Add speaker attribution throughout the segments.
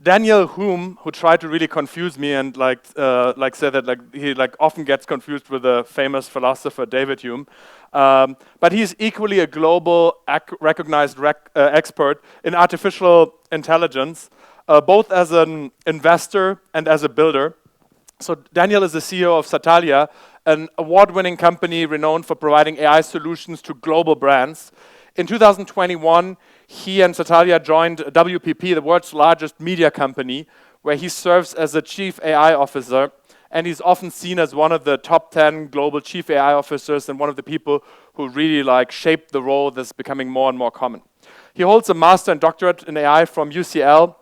Speaker 1: Daniel Hulme, who tried to really confuse me and said that he often gets confused with the famous philosopher David Hume, but he's equally a global recognized expert in artificial intelligence, both as an investor and as a builder. So Daniel is the CEO of Satalia, an award-winning company renowned for providing AI solutions to global brands. In 2021, he and Satalia joined WPP, the world's largest media company, where he serves as the chief AI officer, and he's often seen as one of the top 10 global chief AI officers and one of the people who really shaped the role that's becoming more and more common. He holds a master and doctorate in AI from UCL,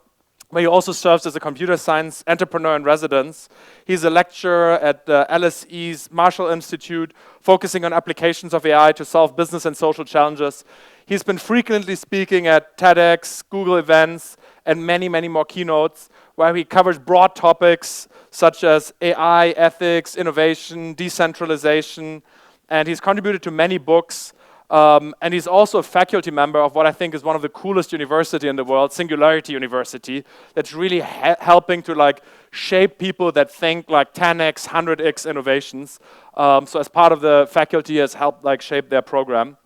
Speaker 1: where he also serves as a computer science entrepreneur in residence. He's a lecturer at the LSE's Marshall Institute, focusing on applications of AI to solve business and social challenges. He's been frequently speaking at TEDx, Google events, and many, many more keynotes, where he covers broad topics such as AI, ethics, innovation, decentralization, and he's contributed to many books. And he's also a faculty member of what I think is one of the coolest universities in the world, Singularity University, that's really helping to shape people that think 10x, 100x innovations. So as part of the faculty, he has helped shape their program.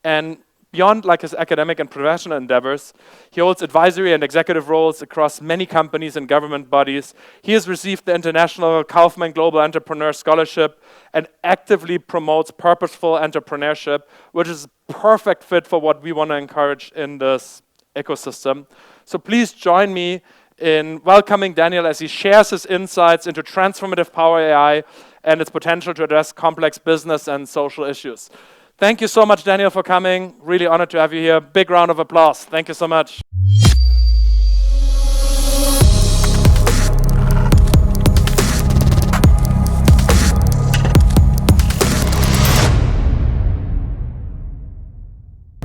Speaker 1: And beyond his academic and professional endeavors, he holds advisory and executive roles across many companies and government bodies. He has received the International Kaufman Global Entrepreneur Scholarship and actively promotes purposeful entrepreneurship, which is a perfect fit for what we want to encourage in this ecosystem. So please join me in welcoming Daniel as he shares his insights into transformative power AI and its potential to address complex business and social issues. Thank you so much, Daniel, for coming. Really honored to have you here. Big round of applause. Thank you so much.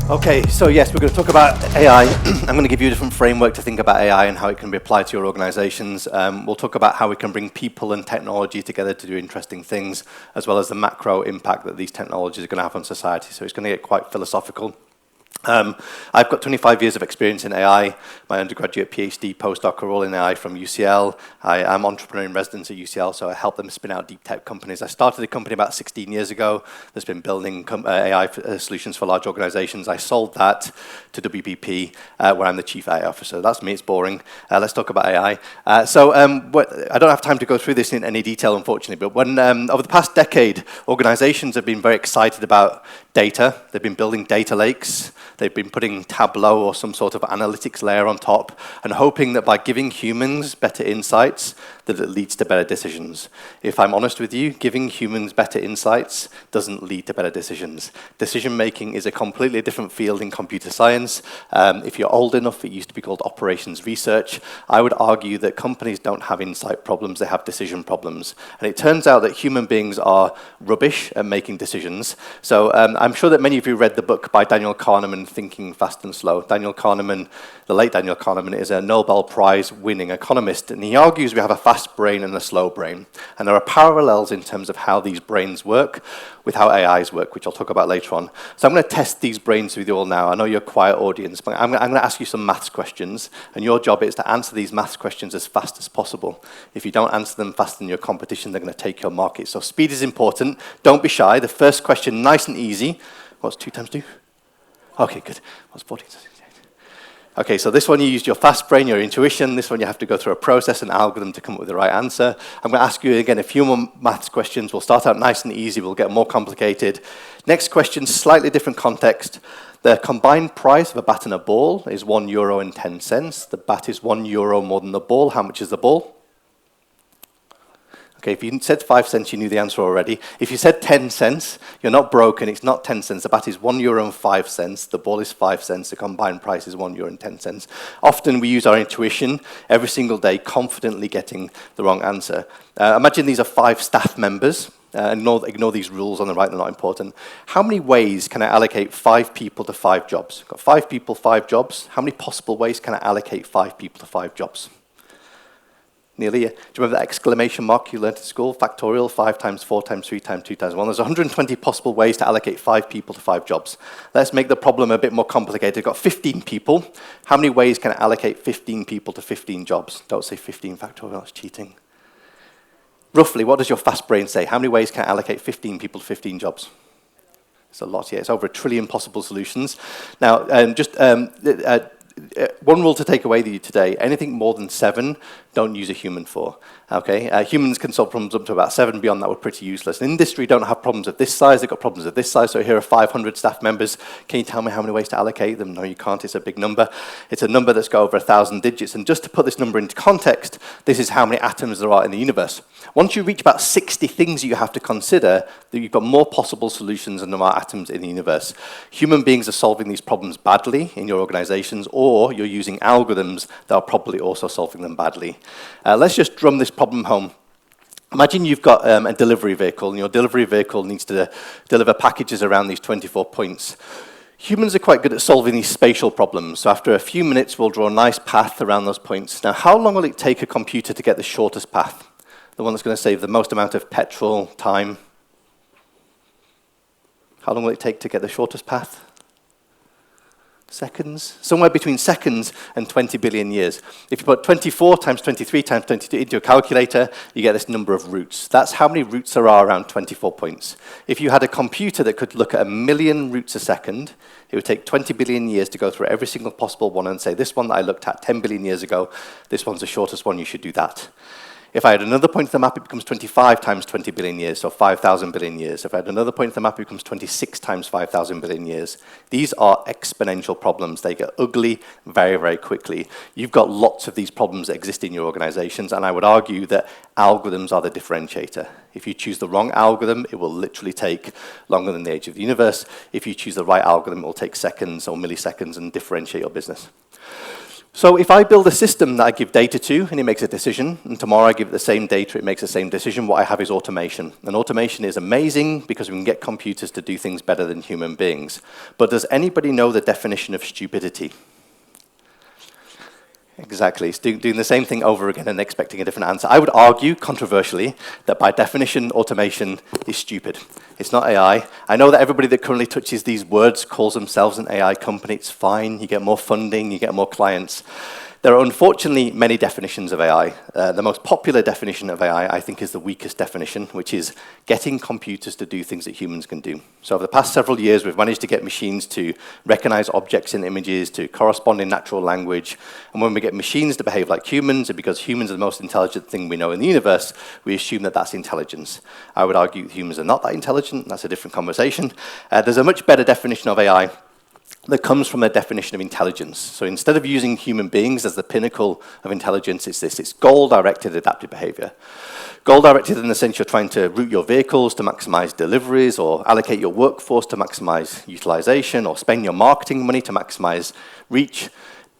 Speaker 2: Okay, so yes, we're going to talk about AI. I'm going to give you a different framework to think about AI and how it can be applied to your organizations. We'll talk about how we can bring people and technology together to do interesting things, as well as the macro impact that these technologies are going to have on society. So it's going to get quite philosophical. I've got 25 years of experience in AI, my undergraduate PhD postdoctoral role in AI from UCL. I am entrepreneur in residence at UCL, so I help them spin out deep tech companies. I started a company about 16 years ago that's been building AI solutions for large organizations. I sold that to WPP, where I'm the chief AI officer. That's me, it's boring. Let's talk about AI. I don't have time to go through this in any detail, unfortunately, but over the past decade, organizations have been very excited about data. They've been building data lakes. They've been putting Tableau or some sort of analytics layer on top and hoping that by giving humans better insights, that it leads to better decisions. If I'm honest with you, giving humans better insights doesn't lead to better decisions. Decision making is a completely different field in computer science. If you're old enough, it used to be called operations research. I would argue that companies don't have insight problems, they have decision problems. And it turns out that human beings are rubbish at making decisions. So I'm sure that many of you read the book by Daniel Kahneman, Thinking Fast and Slow. Daniel Kahneman, the late Daniel Kahneman, is a Nobel Prize winning economist, and he argues we have a fast brain and a slow brain. And there are parallels in terms of how these brains work with how AIs work, which I'll talk about later on. So I'm going to test these brains with you all now. I know you're a quiet audience, but I'm going to ask you some maths questions, and your job is to answer these maths questions as fast as possible. If you don't answer them faster than your competition, they're going to take your market. So speed is important. Don't be shy. The first question, nice and easy. What's 2 times 2? Okay, good. What's 14? Okay, so this one you used your fast brain, your intuition. This one you have to go through a process, an algorithm to come up with the right answer. I'm going to ask you again a few more maths questions. We'll start out nice and easy. We'll get more complicated. Next question, slightly different context. The combined price of a bat and a ball is €1.10. The bat is €1 more than the ball. How much is the ball? Okay, if you said 5 cents, you knew the answer already. If you said 10 cents, you're not broken, it's not 10 cents. The bat is €1.05, the ball is 5 cents, the combined price is €1.10. Often we use our intuition every single day, confidently getting the wrong answer. Imagine these are 5 staff members. Ignore these rules on the right, they're not important. How many ways can I allocate 5 people to 5 jobs? I've got 5 people, 5 jobs. How many possible ways can I allocate 5 people to 5 jobs? Nearly. Do you remember that exclamation mark you learned at school? Factorial, 5 times 4 times 3 times 2 times 1. There's 120 possible ways to allocate 5 people to 5 jobs. Let's make the problem a bit more complicated. We've got 15 people. How many ways can I allocate 15 people to 15 jobs? Don't say 15 factorial, that's cheating. Roughly, what does your fast brain say? How many ways can I allocate 15 people to 15 jobs? It's a lot, yeah. It's over 1 trillion possible solutions. Now, one rule to take away with you today, anything more than 7, don't use a human for. Okay? Humans can solve problems up to about 7. Beyond that, we're pretty useless. In industry don't have problems of this size. They've got problems of this size. So here are 500 staff members. Can you tell me how many ways to allocate them? No, you can't. It's a big number. It's a number that's got over 1,000 digits. And just to put this number into context, this is how many atoms there are in the universe. Once you reach about 60 things you have to consider, that you've got more possible solutions than there are atoms in the universe. Human beings are solving these problems badly in your organizations, or you're using algorithms that are probably also solving them badly. Let's just drum this problem home. Imagine you've got a delivery vehicle, and your delivery vehicle needs to deliver packages around these 24 points. Humans are quite good at solving these spatial problems, so after a few minutes, we'll draw a nice path around those points. Now, how long will it take a computer to get the shortest path? The one that's going to save the most amount of petrol, time? How long will it take to get the shortest path? Seconds? Somewhere between seconds and 20 billion years. If you put 24 times 23 times 22 into a calculator, you get this number of routes. That's how many routes there are around 24 points. If you had a computer that could look at 1 million routes a second, it would take 20 billion years to go through every single possible one and say, this one that I looked at 10 billion years ago, this one's the shortest one, you should do that. If I had another point to the map, it becomes 25 times 20 billion years, so 5,000 billion years. If I had another point to the map, it becomes 26 times 5,000 billion years. These are exponential problems. They get ugly very, very quickly. You've got lots of these problems that exist in your organizations, and I would argue that algorithms are the differentiator. If you choose the wrong algorithm, it will literally take longer than the age of the universe. If you choose the right algorithm, it will take seconds or milliseconds and differentiate your business. So if I build a system that I give data to and it makes a decision, and tomorrow I give it the same data, it makes the same decision, what I have is automation. And automation is amazing because we can get computers to do things better than human beings. But does anybody know the definition of stupidity? Exactly. It's doing the same thing over again and expecting a different answer. I would argue, controversially, that by definition, automation is stupid. It's not AI. I know that everybody that currently touches these words calls themselves an AI company. It's fine. You get more funding. You get more clients. There are unfortunately many definitions of AI. The most popular definition of AI, I think, is the weakest definition, which is getting computers to do things that humans can do. So over the past several years, we've managed to get machines to recognize objects in images, to correspond in natural language. And when we get machines to behave like humans, and because humans are the most intelligent thing we know in the universe, we assume that that's intelligence. I would argue humans are not that intelligent. That's a different conversation. There's a much better definition of AI that comes from a definition of intelligence. So instead of using human beings as the pinnacle of intelligence, it's goal-directed adaptive behavior. Goal-directed in the sense you're trying to route your vehicles to maximize deliveries, or allocate your workforce to maximize utilization, or spend your marketing money to maximize reach.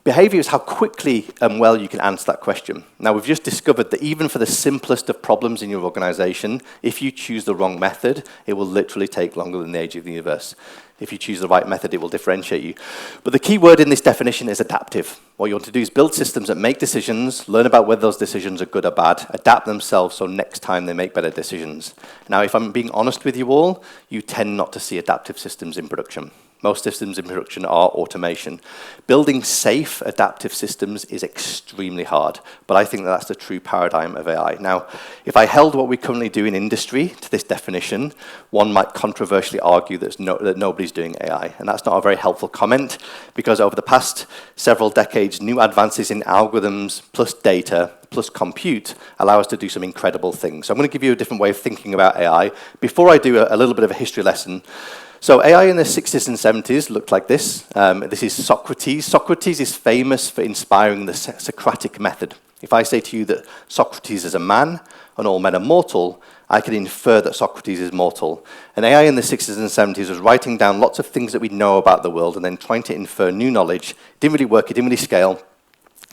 Speaker 2: Behavior is how quickly and well you can answer that question. Now, we've just discovered that even for the simplest of problems in your organization, if you choose the wrong method, it will literally take longer than the age of the universe. If you choose the right method, it will differentiate you. But the key word in this definition is adaptive. What you want to do is build systems that make decisions, learn about whether those decisions are good or bad, adapt themselves so next time they make better decisions. Now, if I'm being honest with you all, you tend not to see adaptive systems in production. Most systems in production are automation. Building safe, adaptive systems is extremely hard, but I think that's the true paradigm of AI. Now, if I held what we currently do in industry to this definition, one might controversially argue that nobody's doing AI, and that's not a very helpful comment, because over the past several decades, new advances in algorithms plus data plus compute allow us to do some incredible things. So I'm going to give you a different way of thinking about AI. Before I do a little bit of a history lesson, so AI in the 60s and 70s looked like this. This is Socrates. Socrates is famous for inspiring the Socratic method. If I say to you that Socrates is a man and all men are mortal, I can infer that Socrates is mortal. And AI in the 60s and 70s was writing down lots of things that we know about the world and then trying to infer new knowledge. It didn't really work, it didn't really scale.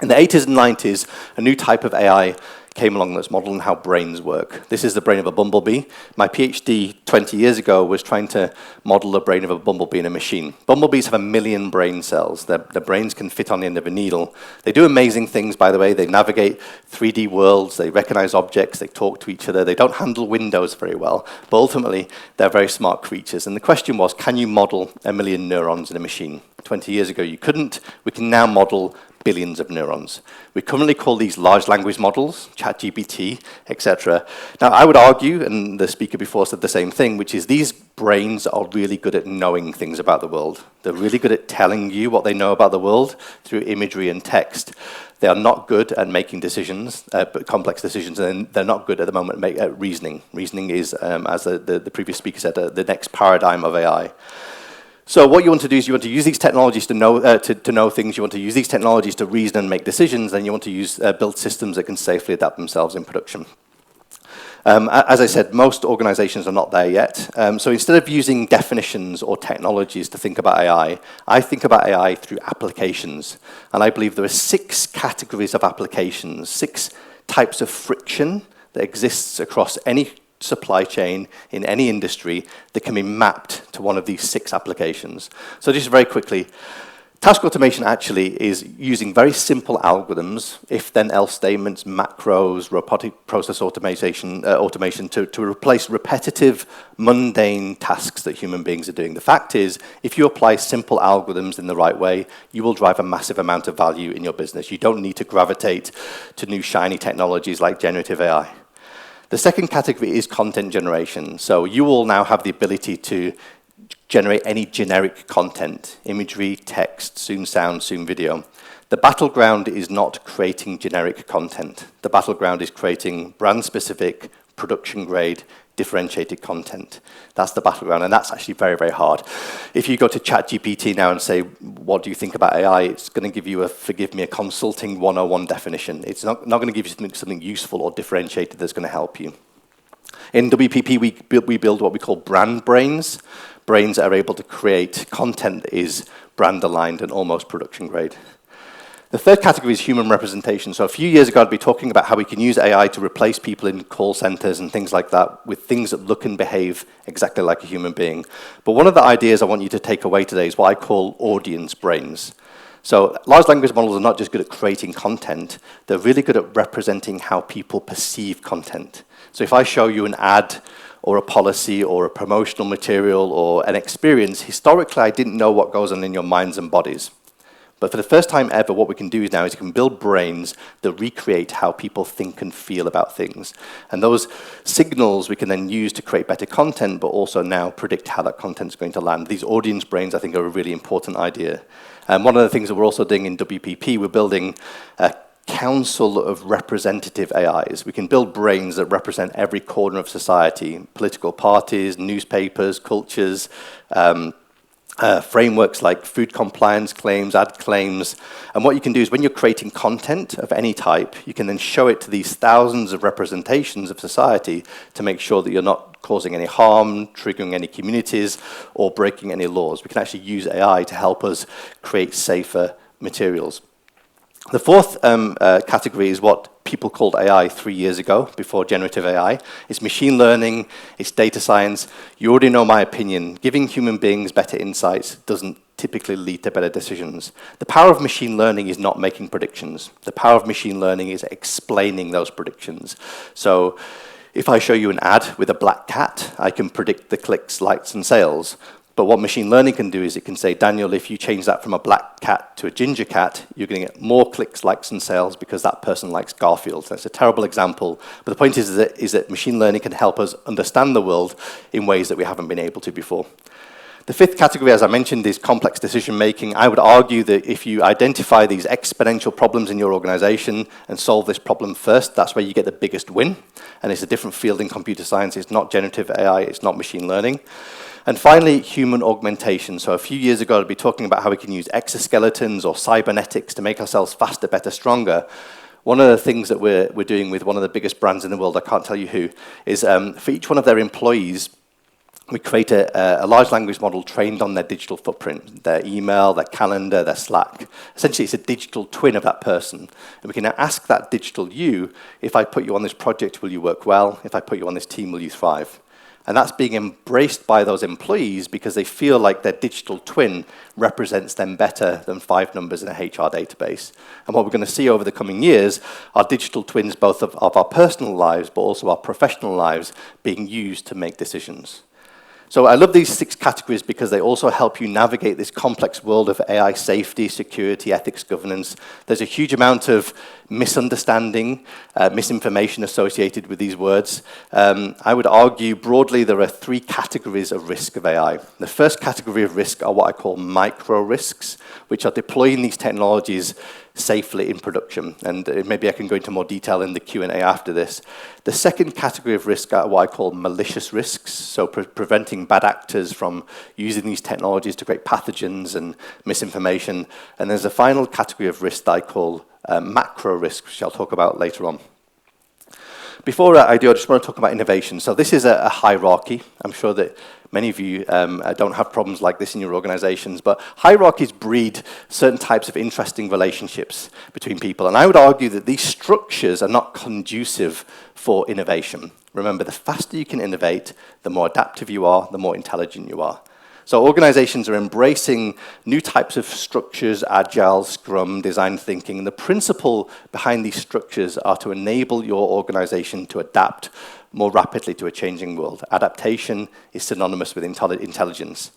Speaker 2: In the 80s and 90s, a new type of AI came along that's modeling how brains work. This is the brain of a bumblebee. My PhD 20 years ago was trying to model the brain of a bumblebee in a machine. Bumblebees have 1 million brain cells. Their brains can fit on the end of a needle. They do amazing things, by the way. They navigate 3D worlds. They recognize objects. They talk to each other. They don't handle windows very well. But ultimately, they're very smart creatures. And the question was, can you model 1 million neurons in a machine? 20 years ago, you couldn't. We can now model billions of neurons. We currently call these large language models, ChatGPT, etc. Now, I would argue, and the speaker before said the same thing, which is these brains are really good at knowing things about the world. They're really good at telling you what they know about the world through imagery and text. They are not good at making decisions, complex decisions, and they're not good at the moment at reasoning. Reasoning is, as the previous speaker said, the next paradigm of AI. So what you want to do is you want to use these technologies to know things. You want to use these technologies to reason and make decisions. And you want to build systems that can safely adapt themselves in production. As I said, most organizations are not there yet. So instead of using definitions or technologies to think about AI, I think about AI through applications. And I believe there are 6 categories of applications, 6 types of friction that exists across any supply chain in any industry that can be mapped to one of these 6 applications. So just very quickly, task automation actually is using very simple algorithms, if-then-else statements, macros, robotic process automation to replace repetitive, mundane tasks that human beings are doing. The fact is, if you apply simple algorithms in the right way, you will drive a massive amount of value in your business. You don't need to gravitate to new shiny technologies like generative AI. The second category is content generation. So you will now have the ability to generate any generic content, imagery, text, soon sound, soon video. The battleground is not creating generic content. The battleground is creating brand-specific, production-grade, differentiated content. That's the battleground, and that's actually very, very hard. If you go to ChatGPT now and say, what do you think about AI, it's going to give you a consulting 101 definition. It's not going to give you something useful or differentiated that's going to help you. In WPP, we build what we call brand brains. Brains that are able to create content that is brand-aligned and almost production-grade. The third category is human representation. So a few years ago, I'd be talking about how we can use AI to replace people in call centers and things like that with things that look and behave exactly like a human being. But one of the ideas I want you to take away today is what I call audience brains. So large language models are not just good at creating content, they're really good at representing how people perceive content. So if I show you an ad or a policy or a promotional material or an experience, historically I didn't know what goes on in your minds and bodies. But for the first time ever, what we can do now is we can build brains that recreate how people think and feel about things. And those signals we can then use to create better content, but also now predict how that content is going to land. These audience brains, I think, are a really important idea. And one of the things that we're also doing in WPP, we're building a council of representative AIs. We can build brains that represent every corner of society, political parties, newspapers, cultures, frameworks like food compliance claims, ad claims. And what you can do is when you're creating content of any type, you can then show it to these thousands of representations of society to make sure that you're not causing any harm, triggering any communities, or breaking any laws. We can actually use AI to help us create safer materials. The fourth category is what people called AI 3 years ago, before generative AI. It's machine learning, it's data science. You already know my opinion. Giving human beings better insights doesn't typically lead to better decisions. The power of machine learning is not making predictions. The power of machine learning is explaining those predictions. So if I show you an ad with a black cat, I can predict the clicks, likes, and sales. But what machine learning can do is it can say, Daniel, if you change that from a black cat to a ginger cat, you're going to get more clicks, likes, and sales because that person likes Garfield. That's a terrible example. But the point is that machine learning can help us understand the world in ways that we haven't been able to before. The fifth category, as I mentioned, is complex decision making. I would argue that if you identify these exponential problems in your organization and solve this problem first, that's where you get the biggest win. And it's a different field in computer science. It's not generative AI, it's not machine learning. And finally, human augmentation. So a few years ago, I'd be talking about how we can use exoskeletons or cybernetics to make ourselves faster, better, stronger. One of the things that we're doing with one of the biggest brands in the world, I can't tell you who, is for each one of their employees, we create a large language model trained on their digital footprint, their email, their calendar, their Slack. Essentially, it's a digital twin of that person. And we can now ask that digital you, if I put you on this project, will you work well? If I put you on this team, will you thrive? And that's being embraced by those employees because they feel like their digital twin represents them better than 5 numbers in a HR database. And what we're going to see over the coming years are digital twins both of our personal lives, but also our professional lives being used to make decisions. So I love these 6 categories because they also help you navigate this complex world of AI safety, security, ethics, governance. There's a huge amount of misunderstanding, misinformation associated with these words. I would argue broadly there are 3 categories of risk of AI. The first category of risk are what I call micro risks, which are deploying these technologies safely in production. And maybe I can go into more detail in the Q&A after this. The second category of risk are what I call malicious risks, so preventing bad actors from using these technologies to create pathogens and misinformation. And there's a final category of risk that I call macro risks, which I'll talk about later on. Before I do, I just want to talk about innovation. So this is a hierarchy. I'm sure that many of you don't have problems like this in your organizations, but hierarchies breed certain types of interesting relationships between people. And I would argue that these structures are not conducive for innovation. Remember, the faster you can innovate, the more adaptive you are, the more intelligent you are. So organizations are embracing new types of structures, agile, scrum, design thinking. And the principle behind these structures are to enable your organization to adapt more rapidly to a changing world. Adaptation is synonymous with intelligence.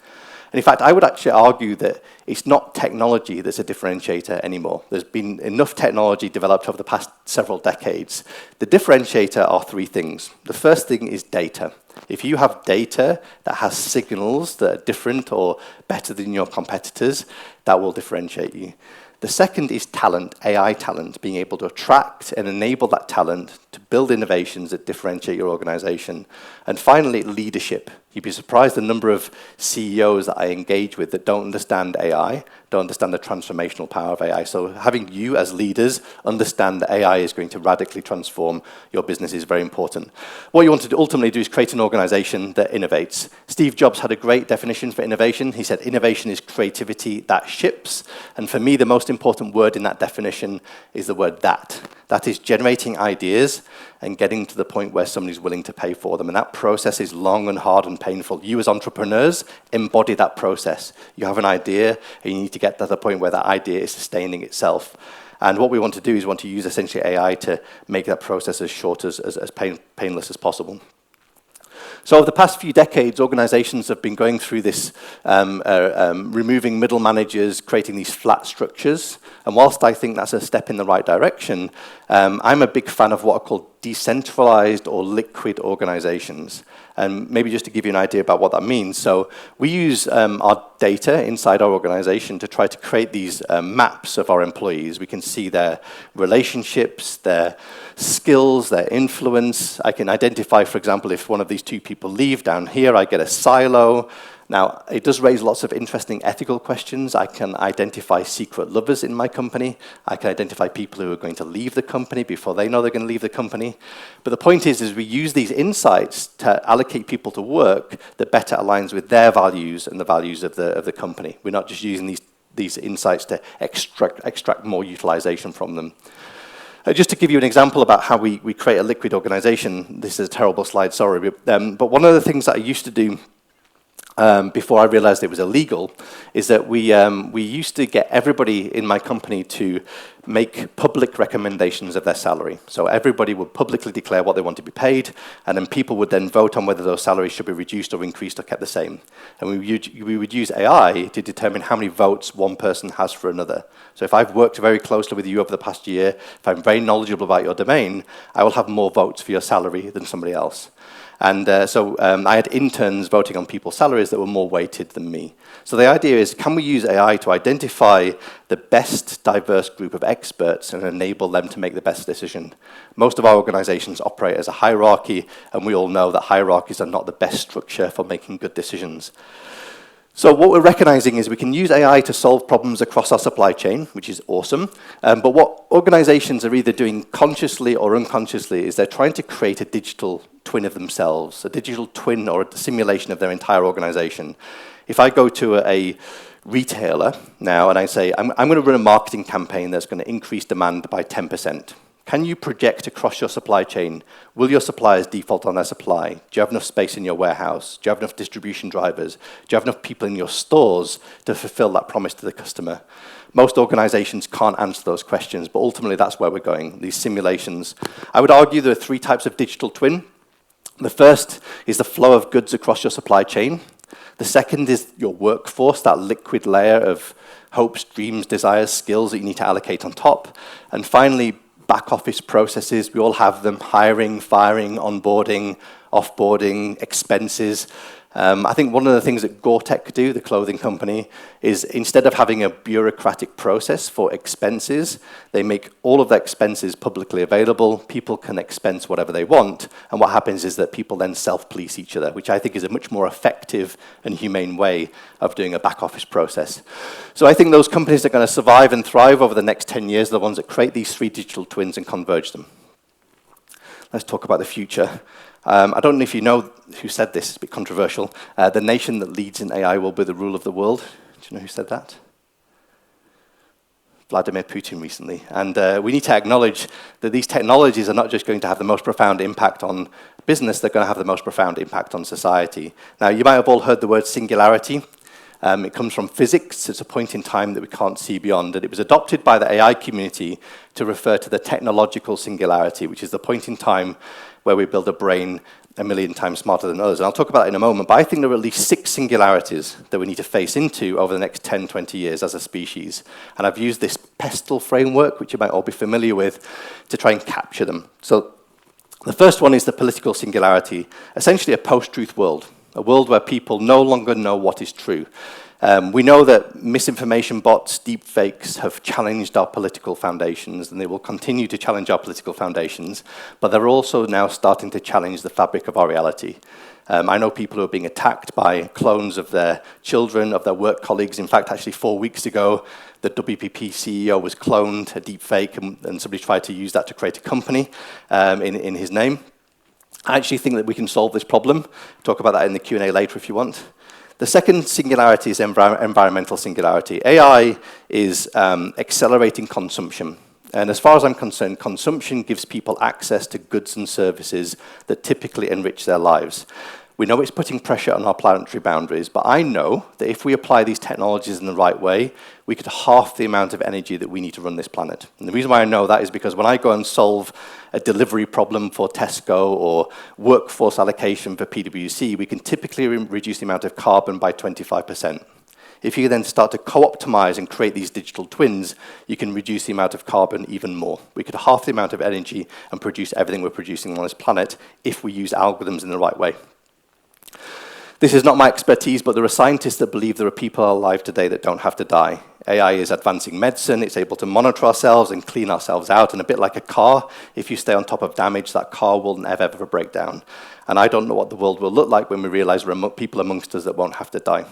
Speaker 2: And in fact, I would actually argue that it's not technology that's a differentiator anymore. There's been enough technology developed over the past several decades. The differentiator are 3 things. The first thing is data. If you have data that has signals that are different or better than your competitors, that will differentiate you. The second is talent, AI talent, being able to attract and enable that talent to build innovations that differentiate your organization. And finally, leadership. You'd be surprised the number of CEOs that I engage with that don't understand AI, don't understand the transformational power of AI. So having you as leaders understand that AI is going to radically transform your business is very important. What you want to ultimately do is create an organization that innovates. Steve Jobs had a great definition for innovation. He said, innovation is creativity that ships. And for me, the most important word in that definition is the word that. That is generating ideas and getting to the point where somebody's willing to pay for them. And that process is long and hard and painful. You as entrepreneurs embody that process. You have an idea and you need to get to the point where that idea is sustaining itself. And what we want to do is want to use essentially AI to make that process as short, as painless as possible. So over the past few decades, organizations have been going through this, removing middle managers, creating these flat structures. And whilst I think that's a step in the right direction, I'm a big fan of what are called decentralized or liquid organizations. And maybe just to give you an idea about what that means. So we use our data inside our organization to try to create these maps of our employees. We can see their relationships, their skills, their influence. I can identify, for example, if one of these 2 people leave down here, I get a silo. Now, it does raise lots of interesting ethical questions. I can identify secret lovers in my company. I can identify people who are going to leave the company before they know they're going to leave the company. But the point is we use these insights to allocate people to work that better aligns with their values and the values of the company. We're not just using these insights to extract more utilization from them. Just to give you an example about how we create a liquid organization, this is a terrible slide, sorry. But one of the things that I used to do before I realized it was illegal, is that we used to get everybody in my company to make public recommendations of their salary. So everybody would publicly declare what they want to be paid, and then people would then vote on whether those salaries should be reduced or increased or kept the same. And we would use AI to determine how many votes one person has for another. So if I've worked very closely with you over the past year, if I'm very knowledgeable about your domain, I will have more votes for your salary than somebody else. And so I had interns voting on people's salaries that were more weighted than me. So the idea is, can we use AI to identify the best diverse group of experts and enable them to make the best decision? Most of our organizations operate as a hierarchy, and we all know that hierarchies are not the best structure for making good decisions. So what we're recognizing is we can use AI to solve problems across our supply chain, which is awesome. But what organizations are either doing consciously or unconsciously is they're trying to create a digital twin of themselves, a digital twin or a simulation of their entire organization. If I go to a retailer now and I say, I'm going to run a marketing campaign that's going to increase demand by 10%. Can you project across your supply chain? Will your suppliers default on their supply? Do you have enough space in your warehouse? Do you have enough distribution drivers? Do you have enough people in your stores to fulfill that promise to the customer? Most organizations can't answer those questions, but ultimately that's where we're going, these simulations. I would argue there are 3 types of digital twin. The first is the flow of goods across your supply chain. The second is your workforce, that liquid layer of hopes, dreams, desires, skills that you need to allocate on top. And finally, back office processes, we all have them: hiring, firing, onboarding, offboarding, expenses. I think one of the things that Gore-Tex do, the clothing company, is instead of having a bureaucratic process for expenses, they make all of the expenses publicly available. People can expense whatever they want, and what happens is that people then self-police each other, which I think is a much more effective and humane way of doing a back office process. So I think those companies that are going to survive and thrive over the next 10 years are the ones that create these 3 digital twins and converge them. Let's talk about the future. I don't know if you know who said this, it's a bit controversial. The nation that leads in AI will be the rule of the world. Do you know who said that? Vladimir Putin recently. And we need to acknowledge that these technologies are not just going to have the most profound impact on business, they're going to have the most profound impact on society. Now, you might have all heard the word singularity. It comes from physics. It's a point in time that we can't see beyond. And it was adopted by the AI community to refer to the technological singularity, which is the point in time where we build a brain 1,000,000 times smarter than others. And I'll talk about that in a moment, but I think there are at least 6 singularities that we need to face into over the next 10, 20 years as a species. And I've used this pestle framework, which you might all be familiar with, to try and capture them. So the first one is the political singularity, essentially a post-truth world, a world where people no longer know what is true. We know that misinformation bots, deep fakes, have challenged our political foundations, and they will continue to challenge our political foundations, but they're also now starting to challenge the fabric of our reality. I know people who are being attacked by clones of their children, of their work colleagues. In fact, actually 4 weeks ago, the WPP CEO was cloned, a deep fake, and somebody tried to use that to create a company in his name. I actually think that we can solve this problem. Talk about that in the Q&A later if you want. The second singularity is environmental singularity. AI is accelerating consumption. And as far as I'm concerned, consumption gives people access to goods and services that typically enrich their lives. We know it's putting pressure on our planetary boundaries, but I know that if we apply these technologies in the right way, we could halve the amount of energy that we need to run this planet. And the reason why I know that is because when I go and solve a delivery problem for Tesco or workforce allocation for PwC, we can typically reduce the amount of carbon by 25%. If you then start to co-optimize and create these digital twins, you can reduce the amount of carbon even more. We could halve the amount of energy and produce everything we're producing on this planet if we use algorithms in the right way. This is not my expertise, but there are scientists that believe there are people alive today that don't have to die. AI is advancing medicine. It's able to monitor ourselves and clean ourselves out. And a bit like a car, if you stay on top of damage, that car will never, ever break down. And I don't know what the world will look like when we realize there are people amongst us that won't have to die.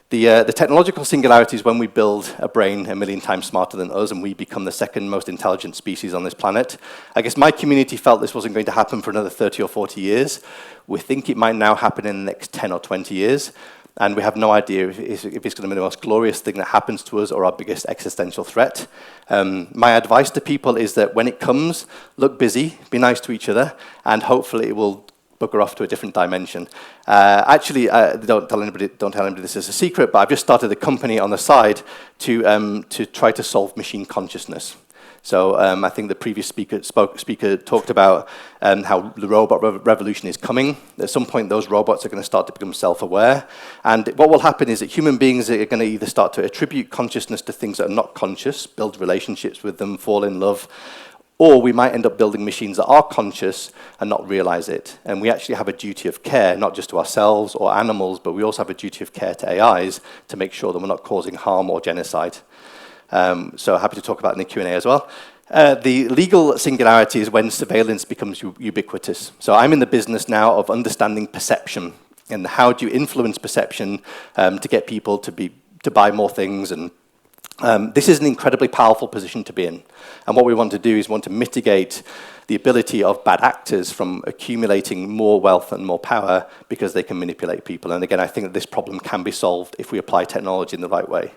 Speaker 2: The technological singularity is when we build a brain 1,000,000 times smarter than us and we become the second most intelligent species on this planet. I guess my community felt this wasn't going to happen for another 30 or 40 years. We think it might now happen in the next 10 or 20 years. And we have no idea if it's going to be the most glorious thing that happens to us or our biggest existential threat. My advice to people is that when it comes, look busy, be nice to each other, and hopefully it will bugger off to a different dimension. Actually, don't tell anybody this is a secret, but I've just started a company on the side to try to solve machine consciousness. So I think the previous speaker talked about how the robot revolution is coming. At some point, those robots are going to start to become self-aware. And what will happen is that human beings are going to either start to attribute consciousness to things that are not conscious, build relationships with them, fall in love, or we might end up building machines that are conscious and not realize it. And we actually have a duty of care, not just to ourselves or animals, but we also have a duty of care to AIs to make sure that we're not causing harm or genocide. So happy to talk about it in the Q&A as well. The legal singularity is when surveillance becomes ubiquitous. So I'm in the business now of understanding perception. And how do you influence perception to get people to buy more things? And this is an incredibly powerful position to be in. And what we want to do is want to mitigate the ability of bad actors from accumulating more wealth and more power because they can manipulate people. And again, I think that this problem can be solved if we apply technology in the right way.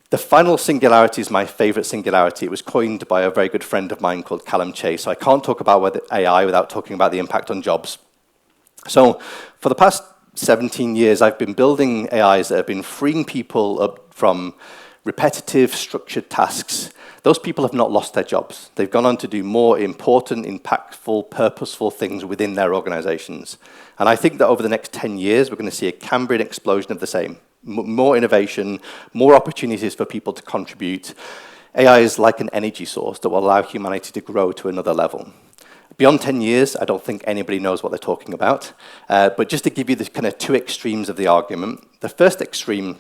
Speaker 2: The final singularity is my favorite singularity. It was coined by a very good friend of mine called Callum Chase. So I can't talk about AI without talking about the impact on jobs. So for the past 17 years, I've been building AIs that have been freeing people up from repetitive, structured tasks. Those people have not lost their jobs. They've gone on to do more important, impactful, purposeful things within their organizations. And I think that over the next 10 years, we're going to see a Cambrian explosion of the same. More innovation, more opportunities for people to contribute. AI is like an energy source that will allow humanity to grow to another level. Beyond 10 years, I don't think anybody knows what they're talking about. But just to give you the kind of two extremes of the argument, the first extreme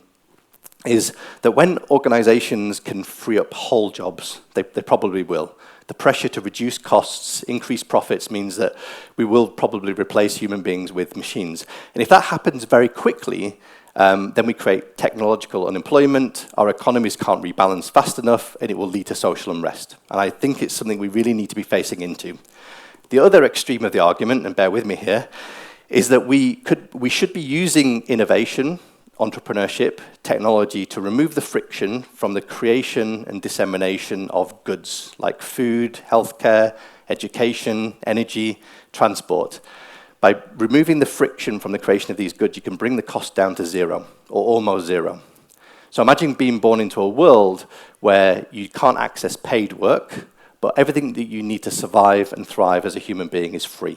Speaker 2: is that when organizations can free up whole jobs, they probably will. The pressure to reduce costs, increase profits, means that we will probably replace human beings with machines. And if that happens very quickly, then we create technological unemployment, our economies can't rebalance fast enough, and it will lead to social unrest. And I think it's something we really need to be facing into. The other extreme of the argument, and bear with me here, is that we should be using innovation, entrepreneurship, technology to remove the friction from the creation and dissemination of goods like food, healthcare, education, energy, transport. By removing the friction from the creation of these goods, you can bring the cost down to zero, or almost zero. So imagine being born into a world where you can't access paid work, but everything that you need to survive and thrive as a human being is free.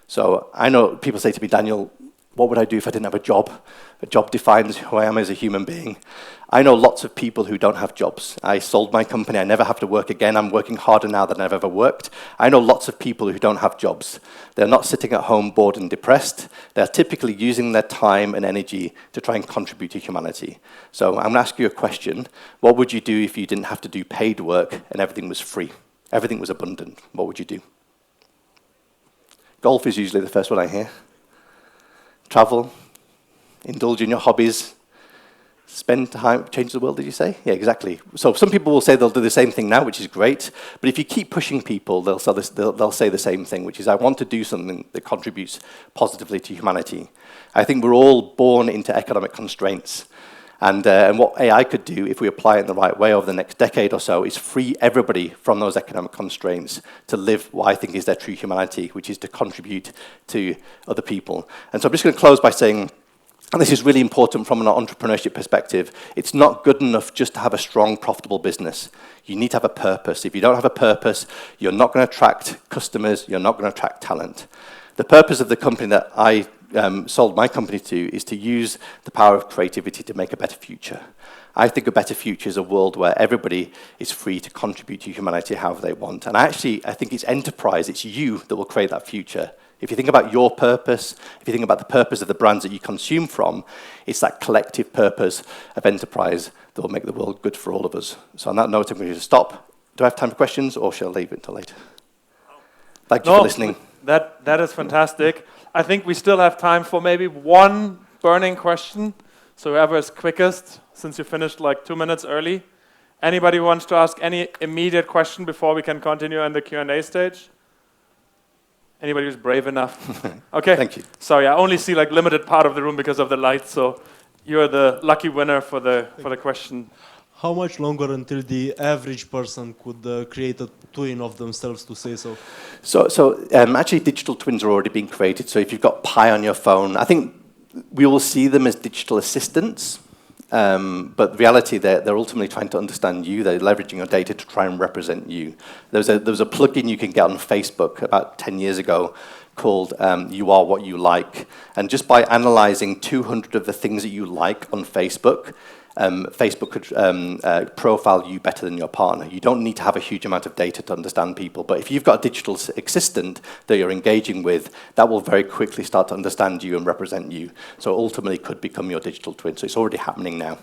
Speaker 2: So I know people say to me, Daniel, what would I do if I didn't have a job? A job defines who I am as a human being. I know lots of people who don't have jobs. I sold my company. I never have to work again. I'm working harder now than I've ever worked. I know lots of people who don't have jobs. They're not sitting at home bored and depressed. They're typically using their time and energy to try and contribute to humanity. So I'm going to ask you a question. What would you do if you didn't have to do paid work and everything was free? Everything was abundant. What would you do? Golf is usually the first one I hear. Travel, indulge in your hobbies, spend time, change the world, did you say? Yeah, exactly. So some people will say they'll do the same thing now, which is great, but if you keep pushing people, they'll say the same thing, which is, I want to do something that contributes positively to humanity. I think we're all born into economic constraints, and what AI could do, if we apply it in the right way over the next decade or so, is free everybody from those economic constraints to live what I think is their true humanity, which is to contribute to other people. And so I'm just going to close by saying, and this is really important from an entrepreneurship perspective, it's not good enough just to have a strong, profitable business. You need to have a purpose. If you don't have a purpose, you're not going to attract customers, you're not going to attract talent. The purpose of the company that I sold my company to is to use the power of creativity to make a better future. I think a better future is a world where everybody is free to contribute to humanity however they want. And I think it's enterprise, it's you that will create that future. If you think about your purpose, if you think about the purpose of the brands that you consume from, it's that collective purpose of enterprise that will make the world good for all of us. So on that note, I'm going to stop. Do I have time for questions, or shall I leave it until later? Thank you for listening.
Speaker 1: That is fantastic. I think we still have time for maybe one burning question. So whoever is quickest, since you finished like 2 minutes early. Anybody who wants to ask any immediate question before we can continue in the Q&A stage? Anybody who's brave enough? Okay.
Speaker 2: Thank you.
Speaker 1: Sorry, I only see like limited part of the room because of the lights, so you're the lucky winner for the question.
Speaker 3: How much longer until the average person could create a twin of themselves, to say so?
Speaker 2: So actually digital twins are already being created. So if you've got Pi on your phone, I think we will see them as digital assistants. But the reality, they're ultimately trying to understand you. They're leveraging your data to try and represent you. There was a plugin you can get on Facebook about 10 years ago called You Are What You Like. And just by analyzing 200 of the things that you like on Facebook, Facebook could profile you better than your partner. You don't need to have a huge amount of data to understand people, but if you've got a digital assistant that you're engaging with, that will very quickly start to understand you and represent you. So ultimately could become your digital twin. So it's already happening now.